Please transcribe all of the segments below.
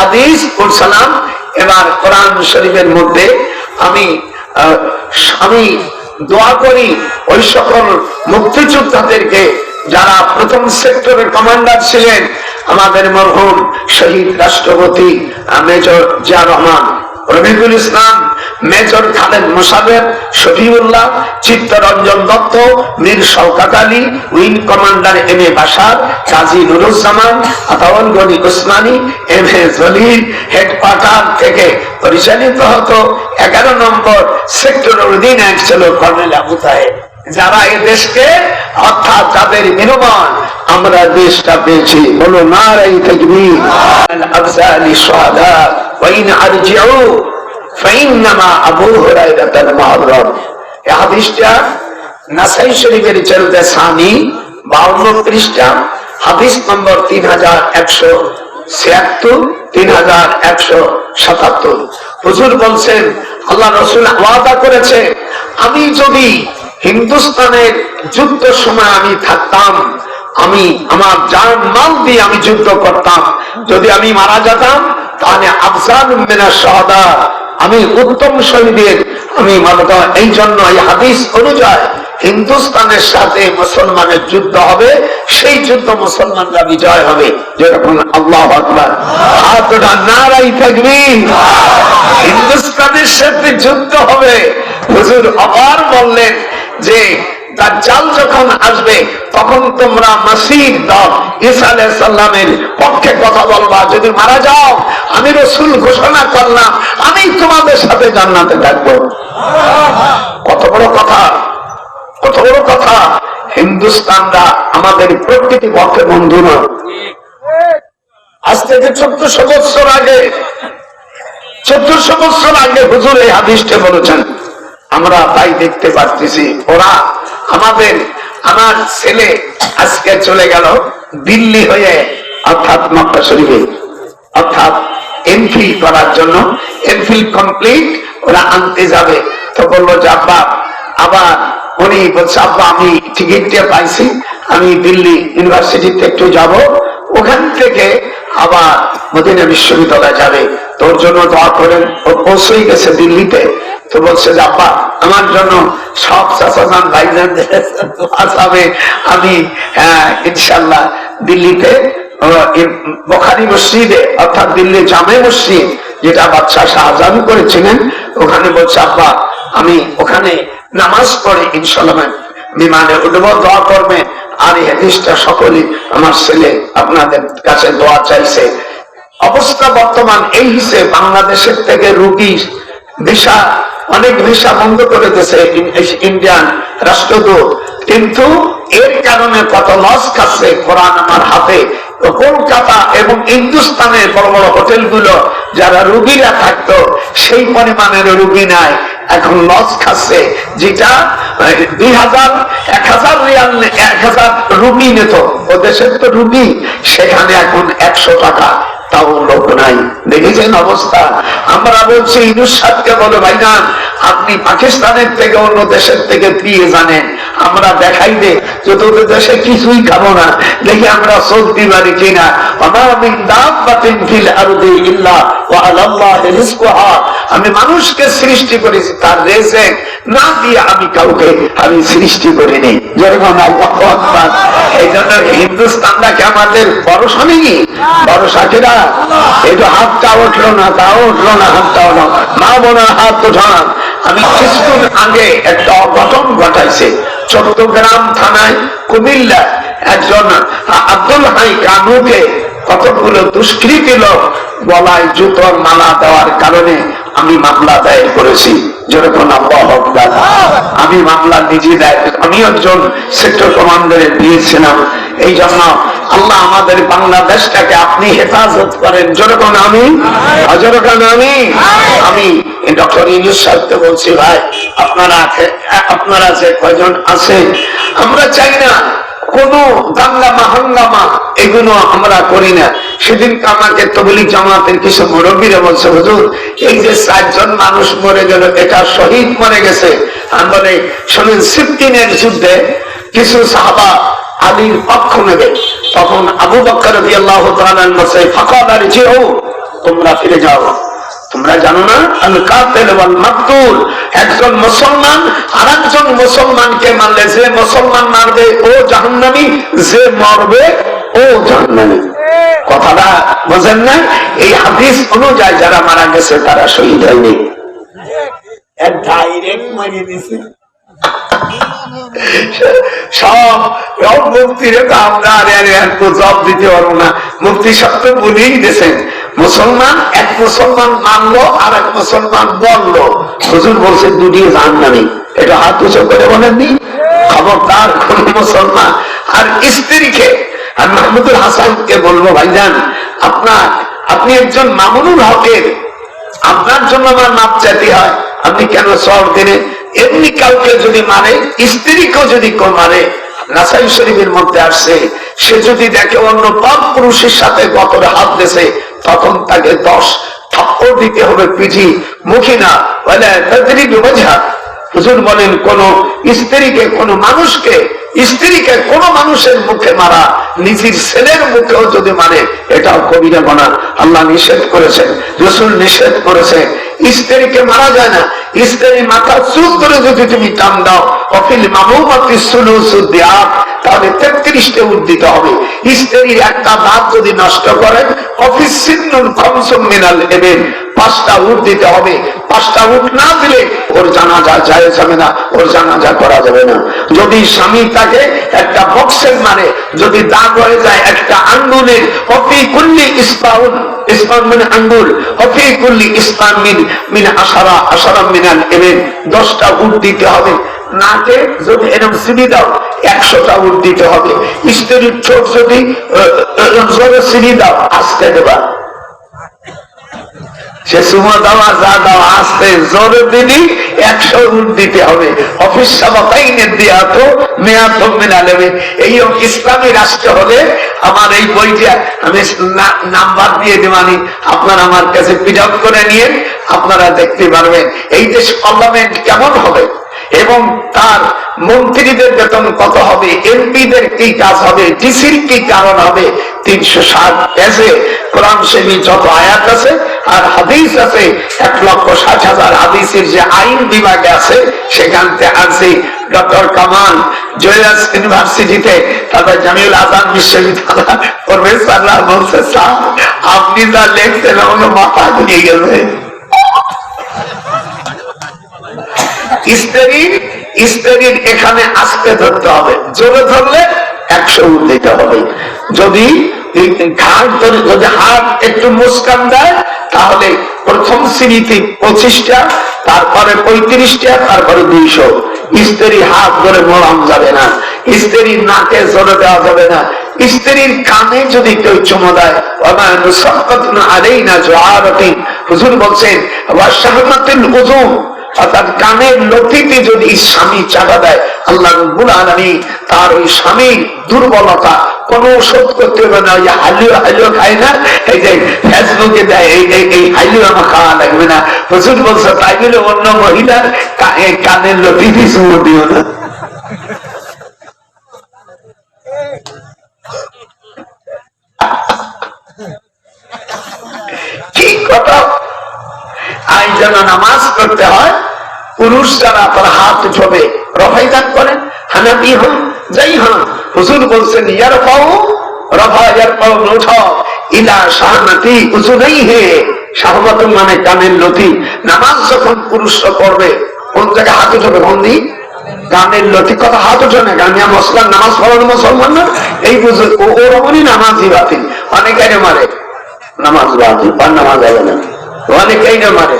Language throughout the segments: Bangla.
হাদিস পড়ছিলাম। এবার কোরআন শরীফের মধ্যে আমি দোয়া করি ওই সকল মুক্তিযোদ্ধাদেরকে যারা প্রথম সেক্টরের কমান্ডার ছিলেন, আমাদের মরহুম শহীদ রাষ্ট্রপতি major Zia Rahman, Rafiqul Islam, major Khaled Mosharraf, Shafiullah, Chittaranjan Dutta, Mir Shawkat Ali, wing commander M A Bashar, Kazi Nuruzzaman, Ataul Gani Osmani, M A Jalil headquarter থেকে পরিচালিত হতো। 11 নম্বর সেক্টরের অধিনায়ক ছিল কর্নেল আবু তাহের। যারা এই দেশকে অর্থাৎ যাদের বিনিময় আমরা দেশটা পেয়েছি, বলো নারায়ে তাকবীর। আল-আফজালি শুহাদা ওয়া ইন আরজিউ ফাইন্নামা আবু হুরায়রাতাল মুহাররাম। এই হাদিসটা নাসাই শরীফের চলতে সানি 52 পৃষ্ঠা, হাদিস নম্বর 3176, 3177। হুজুর বলছেন আল্লাহ রাসূল ওয়াদা করেছে, আমি যদি হিন্দুস্তানের যুদ্ধ সময় আমি থাকতাম, আমি আমার জান মাল দিয়ে আমি যুদ্ধ করতাম, যদি আমি মারা যেতাম তাহলে আফজালুম মিনাশ শুহাদা, আমি উত্তম শহীদের আমি মানতাম। এই জন্য এই হাদিস অনুযায়ী হিন্দুস্তানের সাথে মুসলমানের যুদ্ধ হবে, সেই যুদ্ধ মুসলমানরা বিজয় হবে। যেরকম আল্লাহু আকবার, হাতটা নারায়ে তাকবীর। হিন্দুস্তানের সাথে যুদ্ধ হবে। হুজুর আবার বললেন যে দাজ্জাল যখন আসবে তখন তোমরা মসিহ দল ঈসা আলাইহিস সালামের পক্ষে কথা বলবা। যদি মারা যাও, আমি রাসূল ঘোষণা করলাম আমি তোমাদের সাথে জান্নাতে থাকবো। কত বড় কথা, কত বড় কথা। হিন্দুস্তানরা আমাদের প্রকৃতি পক্ষে বন্ধু না। আজ থেকে 1400 বছর আগে, 1400 বছর আগে হুজুর এই হাদিসটা বলেছেন। আমরা তাই দেখতে পাচ্ছি। ওরা আমার ছেলে আজকে চলে গেল দিল্লি হয়ে, অর্থাৎ মক্কা শরীফে, অর্থাৎ এমফিল করার জন্য। এমফিল কমপ্লিট ওরা আনতে যাবে, তো বললো যে আব্বা, আবার উনি বলছে আব্বা আমি টিকিটটা পাইছি, আমি দিল্লি ইউনিভার্সিটিতে একটু যাব, ওখান থেকে আবার মদিনা বিশ্ববিদ্যালয়ে যাবে, তোর জন্য দোয়া করেন। ও পৌঁছেই গেছে দিল্লিতে, তো বলছে যে আব্বা আমার জন্য সব চাচাজান ভাইজানদের দোয়া চাবে। আমি ইনশাআল্লাহ দিল্লিতে বুখারী মসজিদে, অর্থাৎ দিল্লি জামে মসজিদ যেটা বাদশাহ শাহজাহান করেছিলেন, ওখানে বলছে আব্বা আমি ওখানে নামাজ পড়ে ইনশাআল্লাহ বিমানে উঠবো, দোয়া করবে। আর এই হাদিসটা সকলেই আমার ছেলে আপনাদের কাছে দোয়া চাইছে। অবস্থা বর্তমান এই হিসেবে বাংলাদেশের থেকে রুগী ভিসা, অনেক ভিসা বন্ধ করে দিয়েছে ইন্ডিয়ান রাষ্ট্রদূত, কিন্তু এর কারণে কত লস খাচ্ছে। কোরআন আমার হাতে, কলকাতা এবং হিন্দুস্তানের বড় বড় হোটেলগুলো যারা রুগীরা থাকতো সেই পরিমাণের রুগী নাই, এখন লস খাচ্ছে। যেটা 2000 1000 রিয়াল 1000 রুপি নিত ও দেশের তো রুপি, সেখানে এখন 100 টাকা, তাও লোক নাই। দেখেছেন অবস্থা। আমরা বলছি ইউনূস সাহেবকে বলে ভাইজান আপনি পাকিস্তানের থেকে অন্য দেশের থেকে দিয়ে জানেন, আমরা দেখাই দে যে তোদের দেশে কিছুই খাবো না, দেখি আমরা চলতে পারি কিনা। আমি মানুষকে সৃষ্টি করেছি, তার রেজেক না দিয়ে আমি কাউকে আমি সৃষ্টি করিনি। যেরকম এই জন্য হিন্দুস্তানটাকে আমাদের ভরসা নেই, ভরসা কিনা। এই তো হাতটা উঠলো না, তাও উঠলো না, হাতটা উঠলো, মা বোনের হাত উঠান। আমি কিছুদিন আগে একটা অঘটন ঘটাইছে চট্টগ্রাম থানায়, কুমিল্লা একজন আব্দুল হাই কানুকে কতগুলো দুষ্কৃতী লোক গলায় জুতোর মালা দেওয়ার কারণে আমি মামলা দায়ের করেছি। যেরকম আমি মামলা নিজে দায়ের, আমি একজন সেক্টর কমান্ডারে দিয়েছিলাম। এই জন্য আল্লাহ আমাদের বাংলাদেশটাকে আপনি হেফাজত করেন। যেরকম আমি ডক্টর ইউনূস সাহেবকে বলছি ভাই আপনারা যে কয়জন আছেন, আমরা চাই না কোন দাঙ্গামা হাঙ্গামা, এগুলো আমরা করি না। সেদিন আমাকে তাবলীগ জামাতের কিছু মুরব্বীরা বলছে হুজুর এই যে 4 জন মানুষ মরে গেল, এটা শহীদ মরে গেছে। আমি বলে শোনেন, সিফটিনের যুদ্ধে কিছু সাহাবা আলীর পক্ষ নেবে, তখন আবু বকর রাদিয়াল্লাহু তাআলা বলছে ফাকাল আরজিউ তোমরা ফিরে যাও। তোমরা জানো না আল কাতিল ওয়াল মাকতুল, একজন মুসলমান আরেকজন মুসলমানকে মারলে যে মুসলমান মারবে ও জাহান্নামী, যে মরবে ও জাহান্নামী। কথাটা বুঝেন না? এই হাদিস অনুযায়ী যারা মারা গেছে তারা শহীদ হয়নি, ডাইরেক্ট মারিয়ে দিয়েছে। সব মুক্তিরে তো আমরা জবাব দিতে পারবো না। মুক্তি সব তো বলেই দিয়েছেন, মুসলমান এক মুসলমান মানলো আর এক মুসলমান বললো, হুজুর বলছে দুটি জাহান্নামী। এটা হাত উঁচু করে বলেননি? খবরদার কোন মুসলমান আর স্ত্রীকে, আর মাহমুদুল হাসানকে বলবো, ভাইজান আপনি একজন মামুনুল হকের, আপনার জন্য আমার মাপ চাইতে হয়, আপনি কেন সব দিনে এমনি কাউকে যদি মারে, স্ত্রীকেও যদি কেউ মারে, নাসাই শরীফের মধ্যে আসছে, সে যদি দেখে অন্য পাপ পুরুষের সাথে গতরে হাত দিয়েছে, তখন তাকে 10 থাপ্পড় দিতে হবে পিঠি, মুখী না বলে তাড়াতাড়ি ডুবে যা। হুজুর বলেন কোন স্ত্রীকে, কোন মানুষকে, স্ত্রীকে কোন মানুষের মুখে মারা, নিজের ছেলের মুখেও যদি মারে, এটাও কবিরা গুনাহ। আল্লাহ নিষেধ করেছেন, রাসূল নিষেধ করেছে। স্ত্রীকে মারা যায় না, স্ত্রী মাথা চুল করে যদি তুমি টান দাও, অফিল মামুমাতি সুলুসুদ্দিয়াত, তাহলে 33টে উট দিতে হবে। স্ত্রীর একটা দাঁত যদি নষ্ট করে, অফিস সিন্নুন খামসুম মিনাল ইবিল, 5টা উট দিতে হবে। 5টা উট না দিলে ওর জানাজা জায়েজ হবে না, ওর জানাজা করা যাবে না। যদি স্বামী তাকে একটা বক্সের মারে, যদি দাগ হয়ে যায় একটা আঙ্গুলের, অফি কুল্লি ইসবাউন, ইসবাউন মানে আঙ্গুল, অফি কুল্লি ইসবান মিন আশারা মিনাল ইবিল, 10টা উট দিতে হবে। নাকে যদি এরকম চিনি দাও, 100টা উট দিতে হবে। স্ত্রীর ঠোঁট যদি জোরে চিনি দাও, আস্তে দেবা, সে সুমা দেওয়া যা দেওয়া আস্তে জোরে দিলি 100 উট দিতে হবে। অফিস সাবাতাইনের দিয়া তো মেয়া তো মেনা নেবে। এই ইসলামী রাষ্ট্র হলে আমার এই বইটা আমি নাম্বার দিয়ে দেবানি, আপনারা আমার কাছে পিড আপ করে নিয়ে আপনারা দেখতে পারবেন এই দেশ পার্লামেন্ট কেমন হবে এবং তার মন্ত্রীদের বেতন কত হবে, এমপিদের কি কাজ হবে, ডিসির কি কারণ হবে। 360 পেজে কোরআন শরীফে যত আয়াত আছে আর হাদিস আছে, 1,60,000 হাদিসের যে আইন বিভাগে আছে, সেখান থেকে আছে ডক্টর কামাল জুয়েলার্স ইউনিভার্সিটিতে, তারপর জামিউল আজাদ বিশ্ববিদ্যালয় প্রফেসররা বলছে, স্যার আপনি যা লেখছেন আমার মাথা ঘুরিয়ে গেছে। স্ত্রীর এখানে আস্তে ধরতে হবে, জোরে ধরলে 100 উট দিতে হবে। যদি ঘাট ধরে, যদি হাত একটু মুস্কান দেয়, তাহলে প্রথম শ্রেণীতে 25টা, তারপরে 35টা, তারপরে 200। স্ত্রী হাত ধরে মোড়ান যাবে না, স্ত্রীর নাকে জোরে দেওয়া যাবে না, স্ত্রীর কানে যদি কেউ চুমো দেয়, হুজুর বলছেন অর্থাৎ কানের লতিতে যদি স্বামী চাপা দেয়, আল্লাহ রাব্বুল আলামিন তার ওই স্বামীর দুর্বলতা কোন ওষুধ করতে হবে না। ওই হালিও খায় না, এই যে ফেসবুকে দেয় এই হালিও আমার খাওয়া লাগবে না। হুজুর বলছে তাই বলে অন্য মহিলার কানের লতিতে চুমো দিও না। কি কথা! আজ যেন নামাজ পড়তে হয়, পুরুষ যারা তার হাত উঠবে, রফাইদান করেন, হানাফি হন, যাই হন, হুজুর বলছেন ইয়ারফাউ রফা ইয়ারফাউ উঠা ইলা শাহনাতি উজুনাইহি, শাহওয়াত মানে কানের লতি। নামাজ যখন পুরুষরা পড়বে, কোন জায়গায় হাত উঠবে? বন্দি কানের লতি। কথা হাত উঠে না, গানিয়া মসলাম নামাজ পড়ানো মুসলমান না, এই বুঝে ওরকমই নামাজই বাতিল। অনেকে মারে নামাজ বাতিল, আর নামাজ হবে না, অনেকেই না মারে।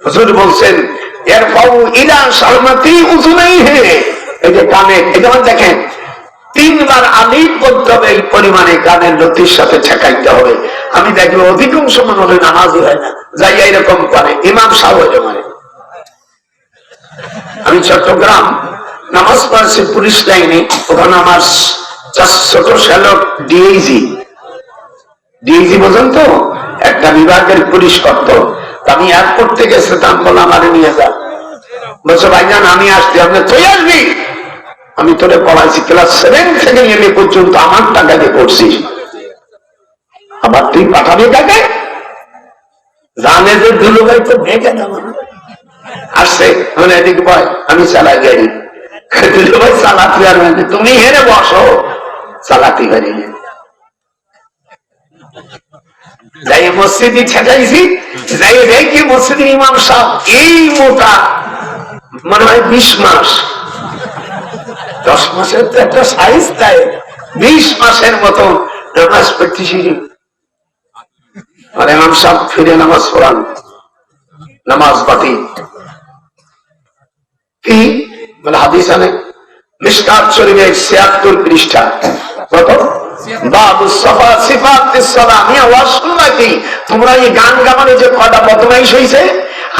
হুজুর বলছেন ইয়ারফাউ ইলা শাহনাতি উজুনাইহি, এই যে কানে, এই যেমন দেখেন 3 বার আলিফ বলতে হবে, এই পরিমাণে কানের লতির সাথে ঠেকাইতে হবে। আমি দেখি অধিকাংশ মানুষ নামাজই হয় না, যাই এরকম করে, ইমাম সাহেব মানে। আমি চট্টগ্রাম নামাজ পড়ছি পুলিশ লাইনে, ওখানে আমার ছোট শ্যালক ডিআইজি বোঝেন তো, একটা বিভাগের পুলিশ করত। আমি এয়ারপোর্ট থেকে গেছিলাম, বলে আমারে নিয়ে যা, বলছে ভাইজান আমি আসছি, আপনি তুই আসবি, আমি তোরে পড়াইছি ক্লাস 7 থেকে 11 পর্যন্ত আমার টাকা দিয়ে পড়ছিস, আবার তুই পাঠাবি তাকে, জানে যে দুলো ভাই তো ভেঙে দেবো না আসছে, মানে এদিকে ভাই আমি চালাই গাড়ি, দুলো ভাই চালাতে পারবে, তুমি হেরে বসো, চালাতে পারি না। যাই মসজিদে ছেটাইছি, যাই দেখি মসজিদের ইমাম সাহেব এই মোটা, মনে হয় 20 মাস, 10 মাসের তো একটা সাইজ, তাই 20 মাসের মতো নামাজ পড়তেছি। আর ইমাম সাহেব ফিরে নামাজ পড়ান, নামাজ বাতিল। কি বলে হাদিস আনে মিশকাত শরীফের 76 পৃষ্ঠা, কত বাবু সাফা সিফাতিস সালাহ। আমি আওয়াজ শুনলাম কি তোমরা এই গান গামানে যে কটা বদমাইশ হইছে,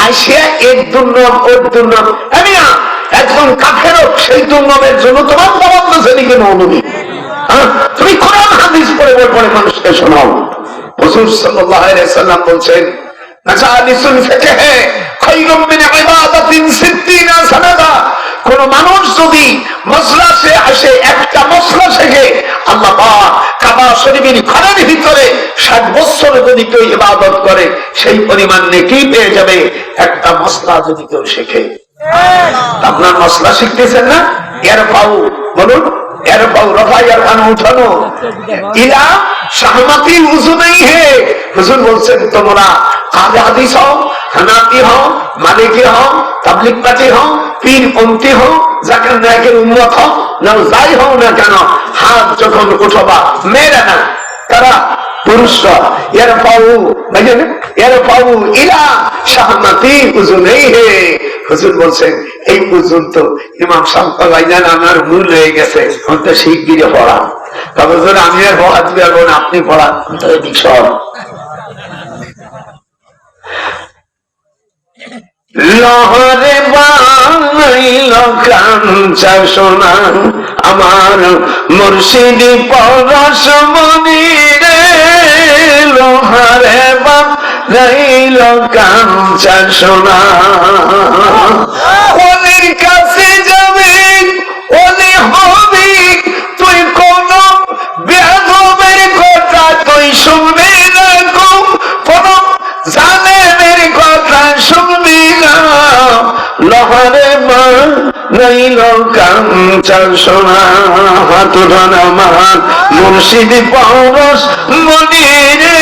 আইসিয়া এক দুর্নাম ওর দুর্নাম, আমি একদম কাফেরও সেই দুর্নামের জন্য তোমার জবাব দিয়েছে কেন অনুমি? তুমি কোরআন হাদিস পড়ে পড়ে মানুষকে শোনাও। হুজুর সাল্লাল্লাহু আলাইহি ওয়াসাল্লাম বলছেন মাজালিসুল ফিকহ খায়রুম মিন ইবাদাতিন 60 সানাতা। কোন মানুষ যদি মজলিসে আসে, একটা মজলিস থেকে আল্লাহ পাক কাবা শরীফের ঘরের ভিতরে 60 বছর যদি কেউ ইবাদত করে, সেই পরিমাণ নেকি পেয়ে যাবে একটা মসলা যদি কেউ শেখে। আপনার মসলা শিখতেছেন না, এর পাও বলুন, এর পাও রফা এর কান উঠানো, ইলা শাহমাতি উজু নেই হে। হুজুর বলছেন তোমরা আহলে হাদিস হও, হানাফি হও, মালিকি হও, তাবলীগ পার্টি হও, পীরপন্থী হও, জাকির নায়কের উম্মত হও, না যাই হও না কেন, হাত যখন উঠবা মেরে না, তারা পুরুষরা এর পাও বুঝলেন, এর পাও ইলা শাহমাতি উজু নেই হে। হুজুর বলছেন এই পর্যন্ত ইমাম সাহেব ভাইজান আমার ভুল হয়ে গেছে, তো শিগগিরে পড়ান। তবে আমি আর পড়াতে পারবো না, আপনি পড়ান। সব লহরে বানাইল কাঞ্চা সোনা আমার মুর্শিদি পরশ মনি রে, লোহারে বানাইল কাঞ্চা সোনা। ওদের কাছে যাবে ওলি হবি, তুই কোন বেয়াদবের কথা তুই শুনবি না, কোন জালেমের কথা শুনবি না। লহরে বানাইল কাঞ্চা সোনা হাতুরান আমার মুর্শিদি পরশ মনি রে,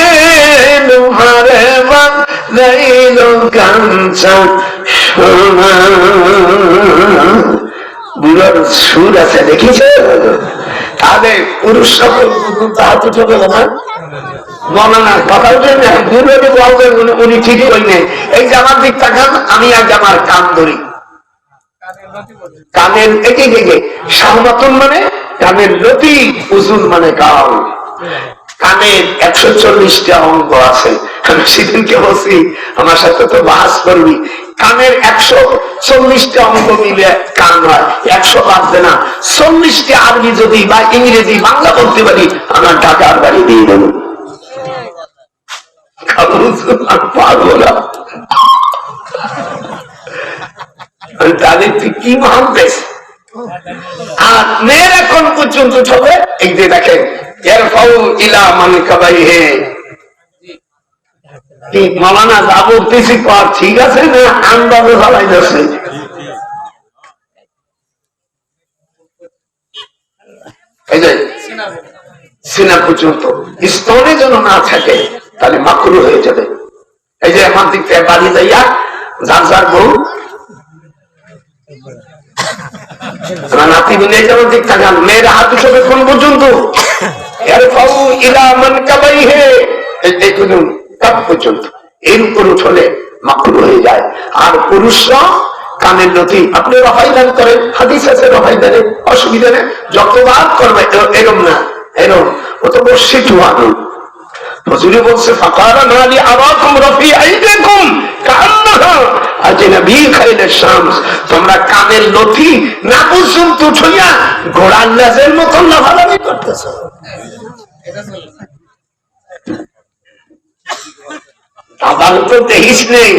লোহারে বানাইল কাঞ্চা সোনা। বুড়ার সুর আছে দেখিছে, তাহলে পুরুষ সকল হাত উঠবে না, মৌলানার কথা উঠে না, বুড়োকে বলবেন উনি ঠিক করেন। এই যে আমার দিক তাকান, আমি আজ আমার কান ধরি, কানের একে থেকে শাহমাতুন মানে কানের লতি, উজুন মানে কাল। কানের 140টা অঙ্গ আছে। আমি সেদিনকে বলছি আমার সাথে তো বাস করবি, কানের 140টা অঙ্গ মিলে কান হয়, 100 বাড়বে না। 40টা আরবি যদি বা ইংরেজি বাংলা বলতে পারি, আমার টাকার বাড়ি দিয়ে দেব। তাদের কি মহান পেশ। আর মেয়ের এখন পর্যন্ত ছবে এই যে দেখেন এর ফাউ ইলা মানে কাবাই হে। মৌলানা যা বলতেছি ঠিক আছে না আন্দাজে চালাই যাচ্ছে? এই যে সিনা পর্যন্ত স্তনে যেন না থাকে, তাহলে মাকরু হয়ে যাবে। এই যে আমার দিক থেকে বাড়ি যাইয়া যার যার বউ নাতি মিলে যেমন দিক থাকান, মেয়েরা হাত উঠবে কোন পর্যন্ত? এর ফাউ ইলা মান কাবাই হে, দেখুন কাপ পর্যন্ত। এর উপর উঠলে মাকরু হয়ে যায়। আর পুরুষরা কানের লতি আপনি রফাইদান করেন, হাদিস আছে রফাইদানে অসুবিধা নেই, যতবার করবে এরম না, এরম ও তো বসে চুয়ানো। হুজুরে বলছে ফাকারা নালি আরাকুম রফি আইদিকুম কান্নাহা আজনাবী খাইলের শামস। তোমরা কানের লতি না পর্যন্ত উঠাইয়া ঘোড়ার লেজের মতন লাফালাফি করতেছো। আবার তো দেখিস নেই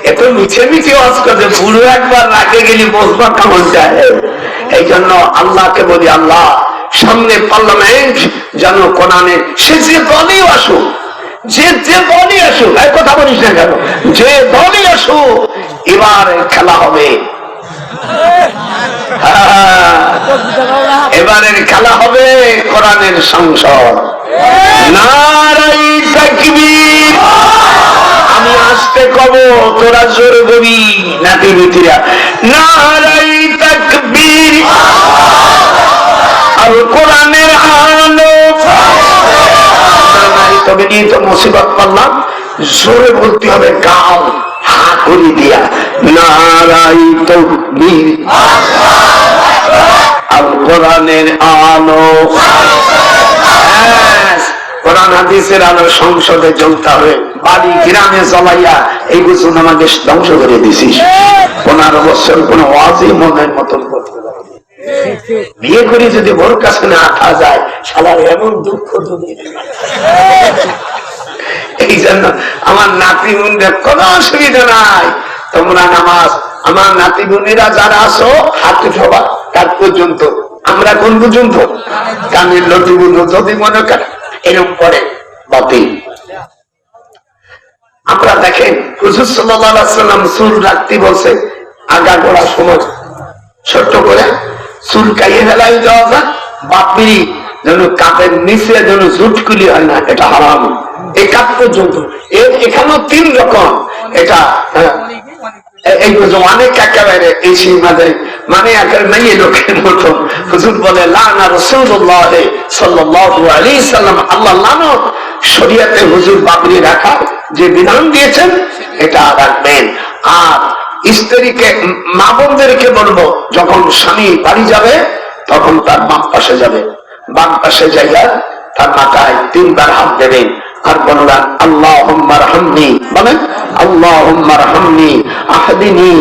এত মিছে মিছে ওয়াজ করছে, বুড়ো একবার রাগে গেলি বসবা কেমন যায়। এই জন্য আল্লাহকে বলি, আল্লাহ সামনে পার্লামেন্ট যেন কোরআনের সে যে দলেও আসুক, যে যে দলই আসুক, এক কথা বলিস না কেন, যে দলই আসুক এবার খেলা হবে। এবারের খেলা হবে কোরআনের সংসদ। নারাই তাকবীর। আমি আসতে কব, তোরা জোরে বলি নাতি বিটিরা, নারাই তাকবীর। আর কোরআনের আলো। তবে নিয়ে তো মুসিবত পারলাম, জোরে বলতে হবে, গাও হা করে দিয়া, নারাই তাকবীর। আর কোরআনের আলো, কোরআন হাদিসের আলো সংসদে জ্বলতে হবে। বাড়ি গ্রামে জ্বলাইয়া এই বছর আমাকে ধ্বংস করে দিছিস। 15 বছর কোন ওয়াজই মনের মতন করতে পারে। বিয়ে করে যদি ওর কাছে না আসা যায়, শালার এমন দুঃখ যদি। এই জন্য আমার নাতি বোনদের কোন অসুবিধা নাই, তোমরা নামাজ, আমার নাতি বোনেরা যারা আছো হাতে সবা কার পর্যন্ত, আমরা কোন পর্যন্ত, কানের লতি বুঝো, যদি মনে করেন এরকম করে বাতিল। আমরা দেখেন হুজুর সাল্লাল্লাহু আলাইহি ওয়াসাল্লাম চুল রাখতে বলছে, আগা গোড়া সময় ছোট্ট করে চুল কাইয়ে ফেলাই দেওয়া যায়, বাপরি যেন কাপের নিচে যেন জুটকুলি হয় না, এটা হারাম। এই কাপ পর্যন্ত, এখানেও 3 রকম, এটা এই অনেক একেবারে এই সীমাতে, মানে একেবারে মেয়ে লোকের মতন। হুজুর বলে লানা রাসূলুল্লাহ সাল্লাল্লাহু আলাইহি সাল্লাম, আল্লাহ লানত। শরীয়তে হুজুর বাবরি রাখা যে বিধান দিয়েছেন এটা রাখবেন। আর স্ত্রীকে, মা বোনদেরকে বলবো, যখন স্বামী বাড়ি যাবে তখন তার বাম পাশে যাবে, বাম পাশে জায়গা তার মাথায় 3 বার হাত দেবেন। আর বলবেন আল্লাহুম্মা রহমনি, বলেন আল্লাহুম্মা রহমনি আহদিনি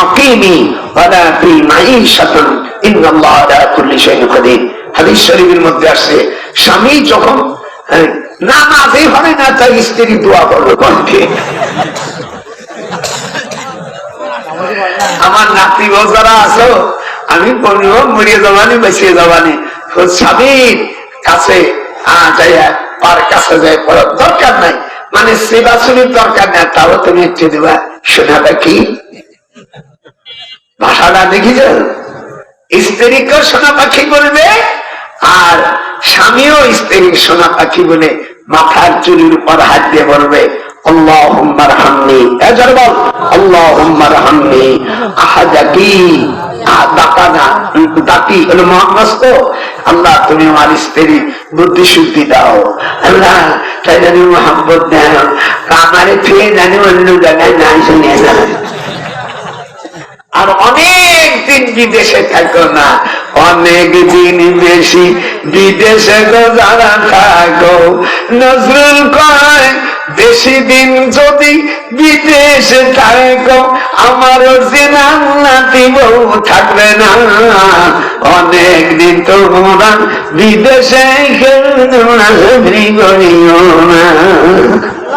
আকিনি ওয়ালা ফি মাঈশাতুন ইন্নাল্লাহা আলা কুল্লি শাইইন কাদির। হাদিস শরীফের মধ্যে আছে, স্বামী যখন নামাজে হবে না তার স্ত্রী দোয়া করবে কণ্ঠে। আমার নাতি যারা আছো, আমি বলবো মরিয়ে যাবানি বেঁচিয়ে যাবানি, স্বামীর কাছে যাইয়া পার কাছে যাই পড়ার দরকার নাই, মানে সেবা শুনির দরকার নাই, তাও তুমি একটু দেবা। শোনাটা কি ভাষাটা দেখিছ, স্ত্রীকেও সোনা পাখি বলবে আর স্বামীও স্ত্রী সোনা পাখি বলে মাথার চুরির উপর হাত দিয়ে বলবে আল্লাহুম্মা রহমনি। এজর বল আল্লাহুম্মা রহমনি আহাদাকি, দাতি হলো মহামস্ত। আল্লাহ তুমি আমার স্ত্রী বুদ্ধি শুদ্ধি দাও, আল্লাহ তাই জানি মোহাম্মত দাও, আমারে ফিরে জানি অন্য জায়গায় নাই শুনে না। আর অনেক দিন বিদেশে থাকো না, অনেক দিন বেশি বিদেশে যারা থাকো, নজরুল কয় বেশি দিন যদি বিদেশে থাকো আমারও জান্নাতি বউ থাকবে না। অনেক দিন তোমরা বিদেশে করিও না।